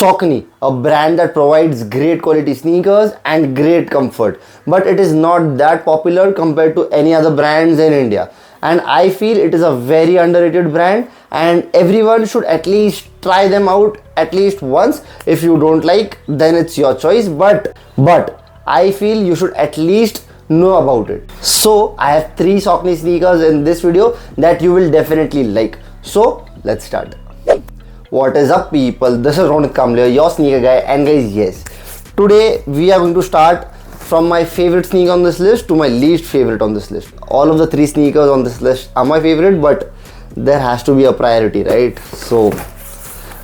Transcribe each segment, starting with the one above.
Saucony, a brand that provides great quality sneakers and great comfort, but it is not that popular compared to any other brands in India. And I feel it is a very underrated brand and everyone should at least try them out at least once. If you don't like, then it's your choice, but I feel you should at least know about it. So I have 3 Saucony sneakers in this video that you will definitely like. So let's start. What is up people, this is Ronak Kamble, your sneaker guy, and guys, yes, today we are going to start from my favorite sneaker on this list to my least favorite on this list. All of the 3 sneakers on this list are my favorite, but there has to be a priority, right? So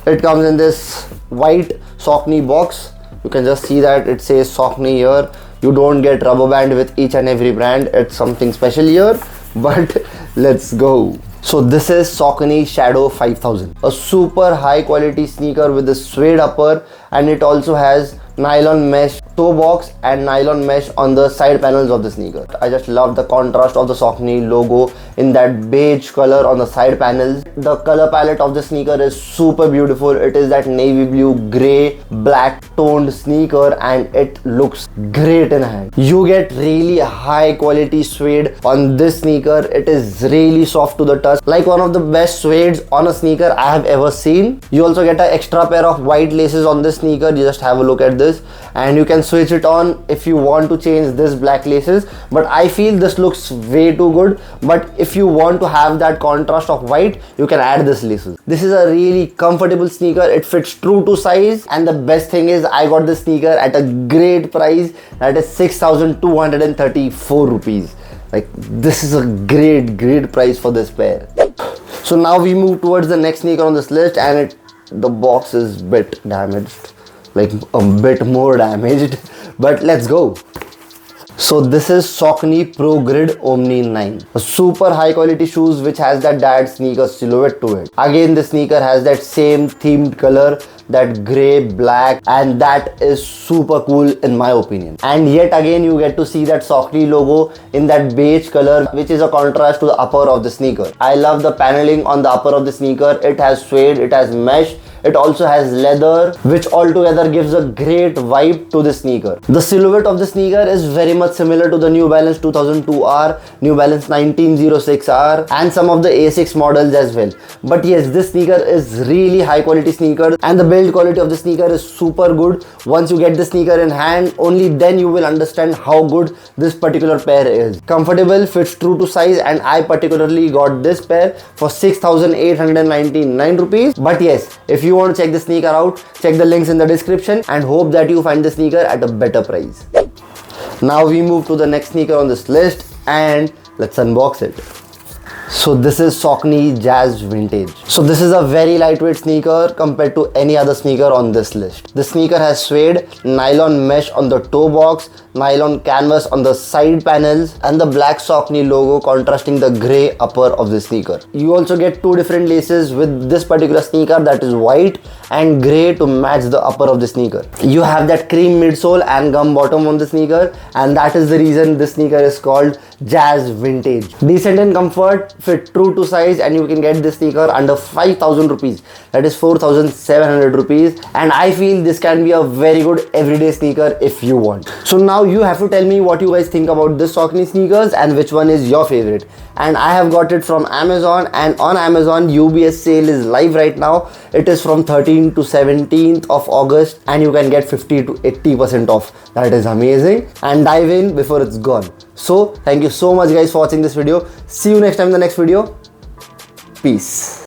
it comes in this white Saucony box. You can just see that it says Saucony here. You don't get rubber band with each and every brand. It's something special here, but let's go. So this is Saucony Shadow 5000, a super high quality sneaker with a suede upper, and it also has nylon mesh toe box and nylon mesh on the side panels of the sneaker. I just love the contrast of the Saucony logo in that beige color on the side panels. The color palette of the sneaker is super beautiful. It is that navy blue, grey, black toned sneaker, and it looks great in hand. You get really high quality suede on this sneaker. It is really soft to the touch, like one of the best suedes on a sneaker I have ever seen. You also get an extra pair of white laces on this sneaker. You just have a look at this, and you can switch it on if you want to change this black laces, but I feel this looks way too good. But if you want to have that contrast of white, you can add this laces. This is a really comfortable sneaker. It fits true to size, and the best thing is I got this sneaker at a great price, that is 6,234 rupees. Like, this is a great price for this pair. So now we move towards the next sneaker on this list, and the box is bit damaged, like a bit more damaged, but let's go. So this is Saucony ProGrid Omni 9, a super high quality shoes which has that dad sneaker silhouette to it. Again, this sneaker has that same themed color, that grey, black, and that is super cool in my opinion. And yet again, you get to see that Saucony logo in that beige color, which is a contrast to the upper of the sneaker. I love the paneling on the upper of the sneaker. It has suede, it has mesh, it also has leather, which altogether gives a great vibe to the sneaker. The silhouette of the sneaker is very much similar to the New Balance 2002R, New Balance 1906R, and some of the A6 models as well. But yes, this sneaker is really high quality sneaker, and the build quality of the sneaker is super good. Once you get the sneaker in hand, only then you will understand how good this particular pair is. Comfortable, fits true to size, and I particularly got this pair for 6,899 rupees. But yes, if you want to check the sneaker out, check the links in the description, and hope that you find the sneaker at a better price. Now we move to the next sneaker on this list, and let's unbox it. So this is Saucony Jazz Vintage. So this is a very lightweight sneaker compared to any other sneaker on this list. The sneaker has suede, nylon mesh on the toe box, nylon canvas on the side panels, and the black Saucony logo contrasting the grey upper of the sneaker. You also get 2 different laces with this particular sneaker, that is white and grey, to match the upper of the sneaker. You have that cream midsole and gum bottom on the sneaker, and that is the reason this sneaker is called Jazz Vintage. Decent in comfort, fit true to size, and you can get this sneaker under 5,000 rupees, that is 4,700 rupees, and I feel this can be a very good everyday sneaker if you want. So now you have to tell me what you guys think about this Saucony sneakers and which one is your favorite. And I have got it from Amazon, and on Amazon UBS sale is live right now. It is from 13th to 17th of August, and you can get 50 to 80% off. That is amazing, and dive in before it's gone. So thank you so much guys for watching this video. See you next time in the next video. Peace.